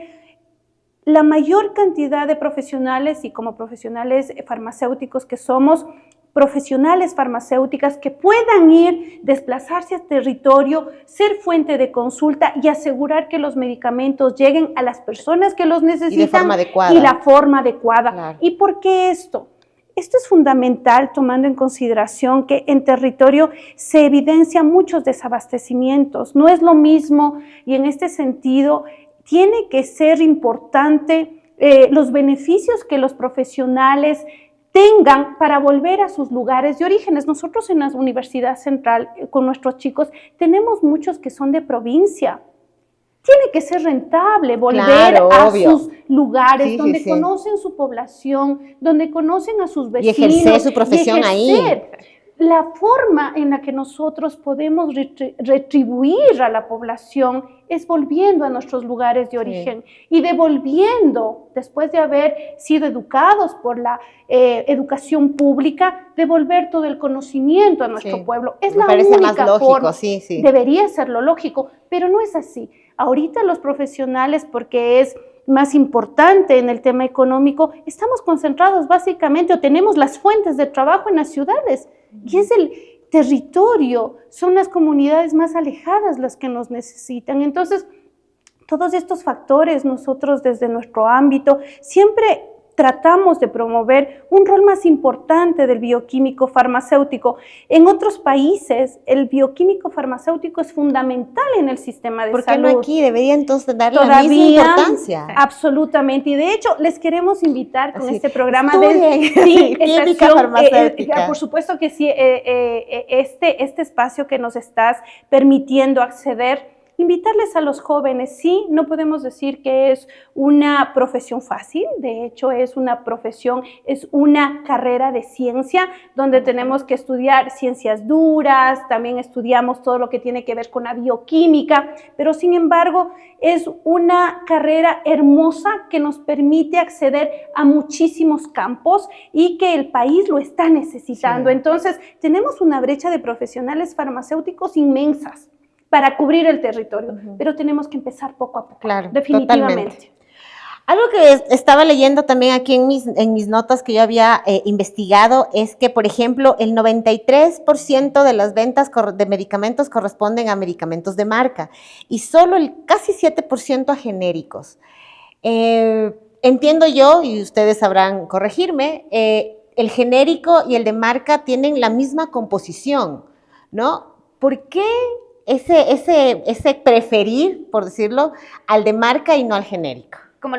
la mayor cantidad de profesionales y como profesionales farmacéuticos que somos, profesionales farmacéuticas que puedan ir, desplazarse al territorio, ser fuente de consulta y asegurar que los medicamentos lleguen a las personas que los necesitan y de forma adecuada. Y la forma adecuada. Claro. ¿Y por qué esto? Esto es fundamental tomando en consideración que en territorio se evidencian muchos desabastecimientos. No es lo mismo y en este sentido tiene que ser importante los beneficios que los profesionales tengan para volver a sus lugares de orígenes. Nosotros en la Universidad Central, con nuestros chicos, tenemos muchos que son de provincia. Tiene que ser rentable volver Claro, a obvio. sus lugares, Sí, donde sí, sí. conocen su población, donde conocen a sus vecinos. Y ejercer su profesión ahí. La forma en la que nosotros podemos retribuir a la población es volviendo a nuestros lugares de origen y devolviendo, después de haber sido educados por la educación pública, devolver todo el conocimiento a nuestro pueblo. Es Me la parece única más lógico, forma. sí. Debería ser lo lógico, pero no es así. Ahorita los profesionales, porque es más importante en el tema económico, estamos concentrados básicamente o tenemos las fuentes de trabajo en las ciudades y es el territorio, son las comunidades más alejadas las que nos necesitan. Entonces, todos estos factores nosotros desde nuestro ámbito siempre tratamos de promover un rol más importante del bioquímico farmacéutico. En otros países, el bioquímico farmacéutico es fundamental en el sistema de ¿Por qué salud. no aquí? Debería entonces darle la misma importancia. Absolutamente. Y de hecho, les queremos invitar con este programa estudien. Química estación, farmacéutica. por supuesto que sí, este espacio que nos estás permitiendo acceder, invitarles a los jóvenes. Sí, no podemos decir que es una profesión fácil, de hecho es una profesión, es una carrera de ciencia donde tenemos que estudiar ciencias duras, también estudiamos todo lo que tiene que ver con la bioquímica, pero sin embargo es una carrera hermosa que nos permite acceder a muchísimos campos y que el país lo está necesitando. Entonces, tenemos una brecha de profesionales farmacéuticos inmensas para cubrir el territorio, pero tenemos que empezar poco a poco, definitivamente. Totalmente. Algo que estaba leyendo también aquí en mis notas que yo había investigado es que, por ejemplo, el 93% de las ventas de medicamentos corresponden a medicamentos de marca y solo el casi 7% a genéricos. Entiendo yo, y ustedes sabrán corregirme, el genérico y el de marca tienen la misma composición, ¿no? ¿Por qué ese preferir, por decirlo, al de marca y no al genérico? Como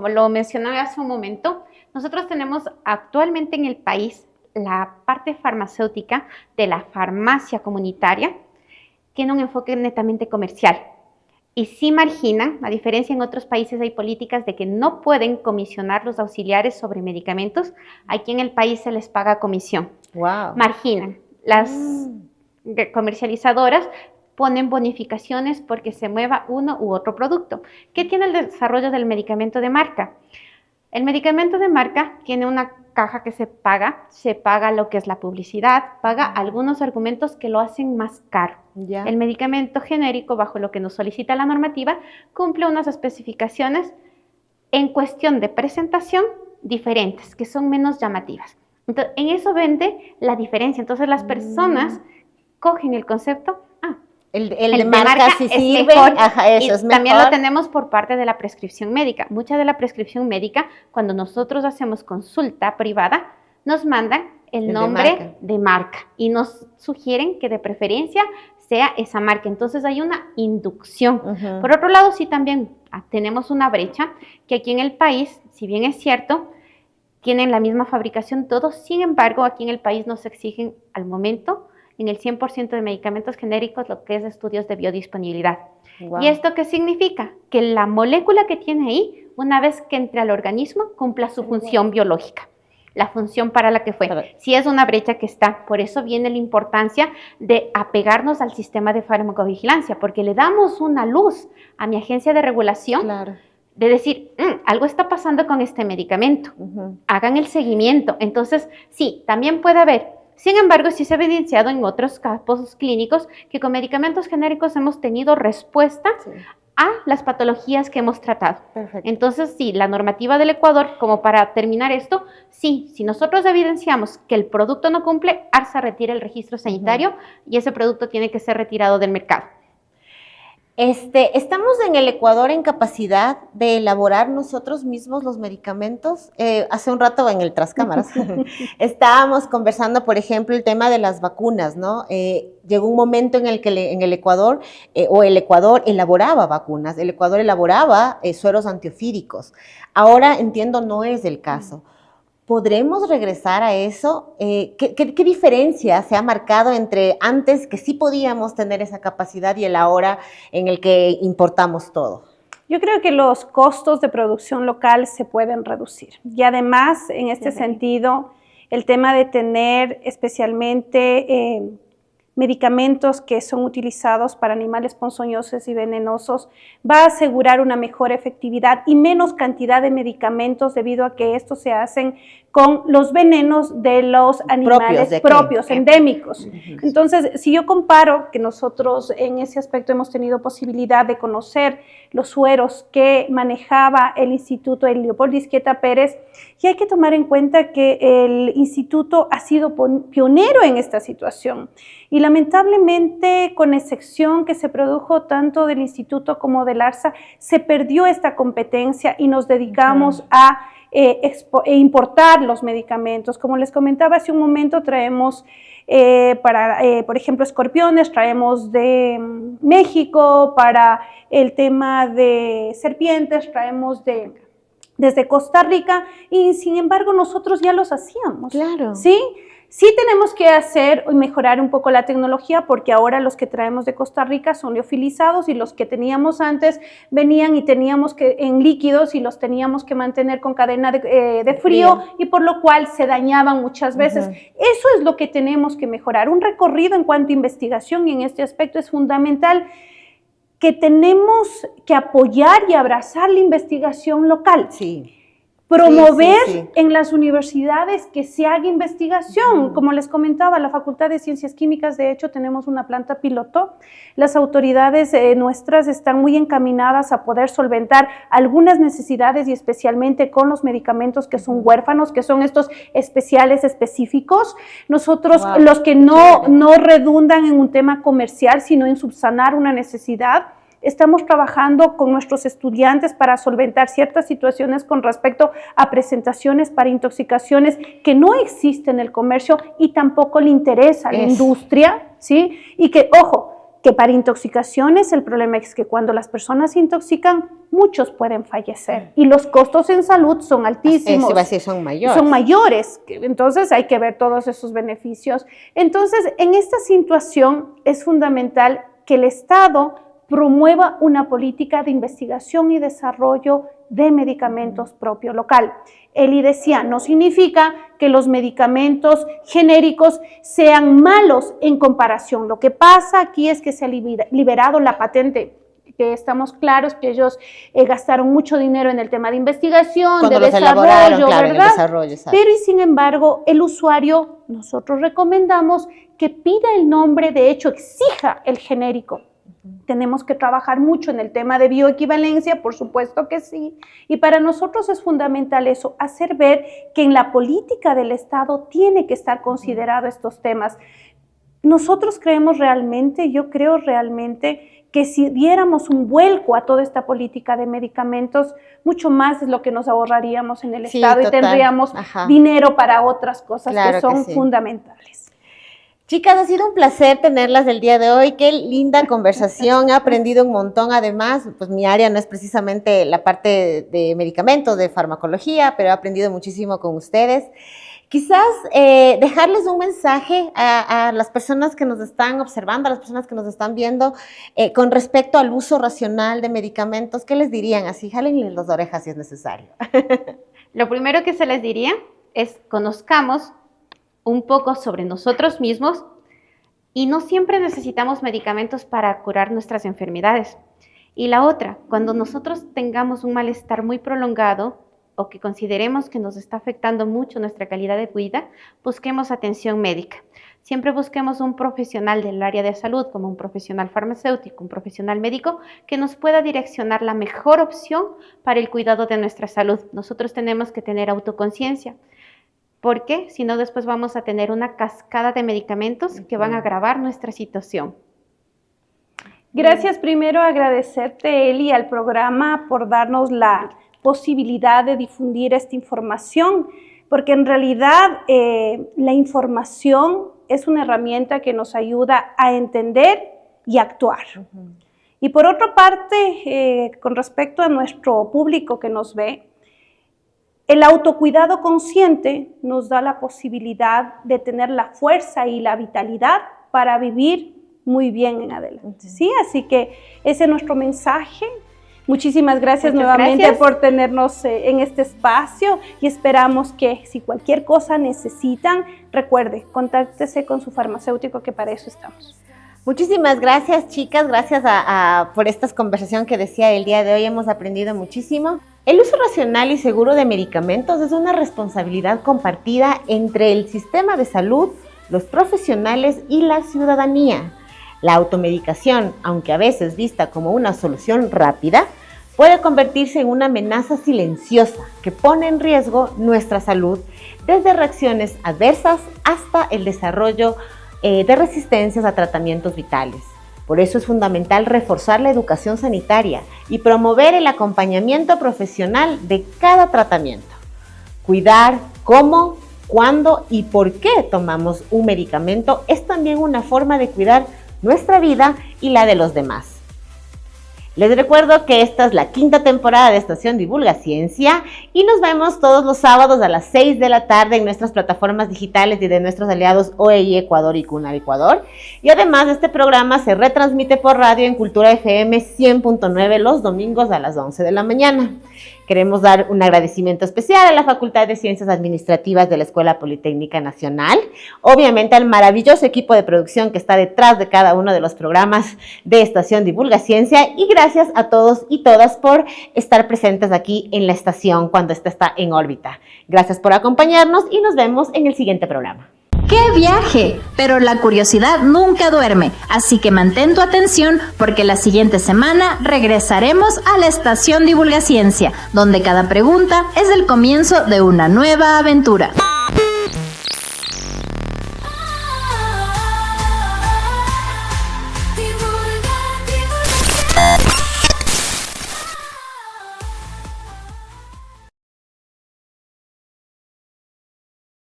lo mencionaba hace un momento, nosotros tenemos actualmente en el país la parte farmacéutica de la farmacia comunitaria, tiene un enfoque netamente comercial y sí margina, a diferencia en otros países hay políticas de que no pueden comisionar los auxiliares sobre medicamentos, aquí en el país se les paga comisión. Wow. Marginan. Las comercializadoras ponen bonificaciones porque se mueva uno u otro producto. ¿Qué tiene el desarrollo del medicamento de marca? El medicamento de marca tiene una caja que se paga lo que es la publicidad, paga algunos argumentos que lo hacen más caro. El medicamento genérico, bajo lo que nos solicita la normativa, cumple unas especificaciones en cuestión de presentación diferentes, que son menos llamativas. Entonces, en eso vende la diferencia. Entonces, las personas cogen el concepto, el de marca sí sirve, mejor, eso es mejor. También lo tenemos por parte de la prescripción médica. Mucha de la prescripción médica, cuando nosotros hacemos consulta privada, nos mandan el nombre de marca y nos sugieren que de preferencia sea esa marca. Entonces hay una inducción. Por otro lado, sí también tenemos una brecha que aquí en el país, si bien es cierto, tienen la misma fabricación todos, sin embargo, aquí en el país nos exigen al momento en el 100% de medicamentos genéricos lo que es estudios de biodisponibilidad. Wow. ¿Y esto qué significa? Que la molécula que tiene ahí, una vez que entre al organismo, cumpla su función biológica, la función para la que fue. Sí es una brecha que está, por eso viene la importancia de apegarnos al sistema de farmacovigilancia, porque le damos una luz a mi agencia de regulación de decir, algo está pasando con este medicamento, hagan el seguimiento. Entonces, sí, también puede haber. Sin embargo, sí se ha evidenciado en otros casos clínicos que con medicamentos genéricos hemos tenido respuesta a las patologías que hemos tratado. Entonces, sí, la normativa del Ecuador, como para terminar esto, sí, si nosotros evidenciamos que el producto no cumple, ARSA retira el registro sanitario y ese producto tiene que ser retirado del mercado. ¿Estamos en el Ecuador en capacidad de elaborar nosotros mismos los medicamentos? Hace un rato en el Tras Cámaras estábamos conversando, por ejemplo, el tema de las vacunas, ¿no? Llegó un momento en el que en el Ecuador, el Ecuador elaboraba vacunas, el Ecuador elaboraba sueros antiofídicos. Ahora, entiendo, no es el caso. ¿Podremos regresar a eso? ¿Qué diferencia se ha marcado entre antes que sí podíamos tener esa capacidad y el ahora en el que importamos todo? Yo creo que los costos de producción local se pueden reducir. Y además, en este sentido, el tema de tener especialmente medicamentos que son utilizados para animales ponzoñosos y venenosos va a asegurar una mejor efectividad y menos cantidad de medicamentos debido a que estos se hacen con los venenos de los animales propios endémicos. Entonces, si yo comparo que nosotros en ese aspecto hemos tenido posibilidad de conocer los sueros que manejaba el Instituto de Leopoldo Izquieta Pérez, y hay que tomar en cuenta que el instituto ha sido pionero en esta situación. Y lamentablemente, con excepción que se produjo tanto del instituto como del ARSA, se perdió esta competencia y nos dedicamos a importar los medicamentos. Como les comentaba hace un momento, traemos por ejemplo, escorpiones, traemos de México, para el tema de serpientes, traemos desde Costa Rica, y sin embargo nosotros ya los hacíamos. Claro. ¿Sí? Sí tenemos que hacer y mejorar un poco la tecnología, porque ahora los que traemos de Costa Rica son liofilizados y los que teníamos antes venían y teníamos que en líquidos y los teníamos que mantener con cadena de frío, y por lo cual se dañaban muchas veces. Eso es lo que tenemos que mejorar. Un recorrido en cuanto a investigación, y en este aspecto es fundamental que tenemos que apoyar y abrazar la investigación local. Sí. Promover en las universidades que se haga investigación. Como les comentaba, la Facultad de Ciencias Químicas, de hecho, tenemos una planta piloto. Las autoridades nuestras están muy encaminadas a poder solventar algunas necesidades, y especialmente con los medicamentos que son huérfanos, que son estos especiales específicos. Nosotros, los que no redundan en un tema comercial, sino en subsanar una necesidad, estamos trabajando con nuestros estudiantes para solventar ciertas situaciones con respecto a presentaciones para intoxicaciones que no existen en el comercio y tampoco le interesa a la industria, ¿sí? Y que, ojo, que para intoxicaciones el problema es que cuando las personas se intoxican, muchos pueden fallecer y los costos en salud son altísimos. Son mayores. Son mayores, entonces hay que ver todos esos beneficios. Entonces, en esta situación es fundamental que el Estado promueva una política de investigación y desarrollo de medicamentos propio local. Eli decía, no significa que los medicamentos genéricos sean malos en comparación. Lo que pasa aquí es que se ha liberado la patente, que estamos claros que ellos gastaron mucho dinero en el tema de investigación, de desarrollo, ¿verdad? Pero y sin embargo, el usuario, nosotros recomendamos que pida el nombre, de hecho, exija el genérico. Tenemos que trabajar mucho en el tema de bioequivalencia, por supuesto que sí, y para nosotros es fundamental eso, hacer ver que en la política del Estado tiene que estar considerado estos temas. Nosotros creemos realmente, yo creo realmente que si diéramos un vuelco a toda esta política de medicamentos, mucho más es lo que nos ahorraríamos en el Estado, y tendríamos dinero para otras cosas que son fundamentales. Chicas, ha sido un placer tenerlas el día de hoy. Qué linda conversación, he aprendido un montón. Además, pues mi área no es precisamente la parte de medicamentos, de farmacología, pero he aprendido muchísimo con ustedes. Quizás dejarles un mensaje a las personas que nos están observando, a las personas que nos están viendo, con respecto al uso racional de medicamentos. ¿Qué les dirían? Así, jálenle las orejas si es necesario. Lo primero que se les diría es conozcamos un poco sobre nosotros mismos, y no siempre necesitamos medicamentos para curar nuestras enfermedades. Y la otra, cuando nosotros tengamos un malestar muy prolongado o que consideremos que nos está afectando mucho nuestra calidad de vida, busquemos atención médica. Siempre busquemos un profesional del área de salud, como un profesional farmacéutico, un profesional médico, que nos pueda direccionar la mejor opción para el cuidado de nuestra salud. Nosotros tenemos que tener autoconciencia, porque si no, después vamos a tener una cascada de medicamentos que van a agravar nuestra situación. Gracias, primero agradecerte, Eli, al programa por darnos la posibilidad de difundir esta información, porque en realidad la información es una herramienta que nos ayuda a entender y actuar. Y por otra parte, con respecto a nuestro público que nos ve, el autocuidado consciente nos da la posibilidad de tener la fuerza y la vitalidad para vivir muy bien en adelante, ¿sí? Así que ese es nuestro mensaje. Muchísimas gracias nuevamente por tenernos en este espacio y esperamos que si cualquier cosa necesitan, recuerde, contáctese con su farmacéutico, que para eso estamos. Muchísimas gracias, chicas, gracias por esta conversación que decía el día de hoy, hemos aprendido muchísimo. El uso racional y seguro de medicamentos es una responsabilidad compartida entre el sistema de salud, los profesionales y la ciudadanía. La automedicación, aunque a veces vista como una solución rápida, puede convertirse en una amenaza silenciosa que pone en riesgo nuestra salud, desde reacciones adversas hasta el desarrollo de resistencias a tratamientos vitales. Por eso es fundamental reforzar la educación sanitaria y promover el acompañamiento profesional de cada tratamiento. Cuidar cómo, cuándo y por qué tomamos un medicamento es también una forma de cuidar nuestra vida y la de los demás. Les recuerdo que esta es la 5ª temporada de Estación Divulga Ciencia y nos vemos todos los sábados a las 6 de la tarde en nuestras plataformas digitales y de nuestros aliados OEI Ecuador y CUNAR Ecuador. Y además este programa se retransmite por radio en Cultura FM 100.9 los domingos a las 11 de la mañana. Queremos dar un agradecimiento especial a la Facultad de Ciencias Administrativas de la Escuela Politécnica Nacional, obviamente al maravilloso equipo de producción que está detrás de cada uno de los programas de Estación Divulga Ciencia, y gracias a todos y todas por estar presentes aquí en la estación cuando esta está en órbita. Gracias por acompañarnos y nos vemos en el siguiente programa. ¡Qué viaje! Pero la curiosidad nunca duerme, así que mantén tu atención porque la siguiente semana regresaremos a la Estación Divulga Ciencia, donde cada pregunta es el comienzo de una nueva aventura.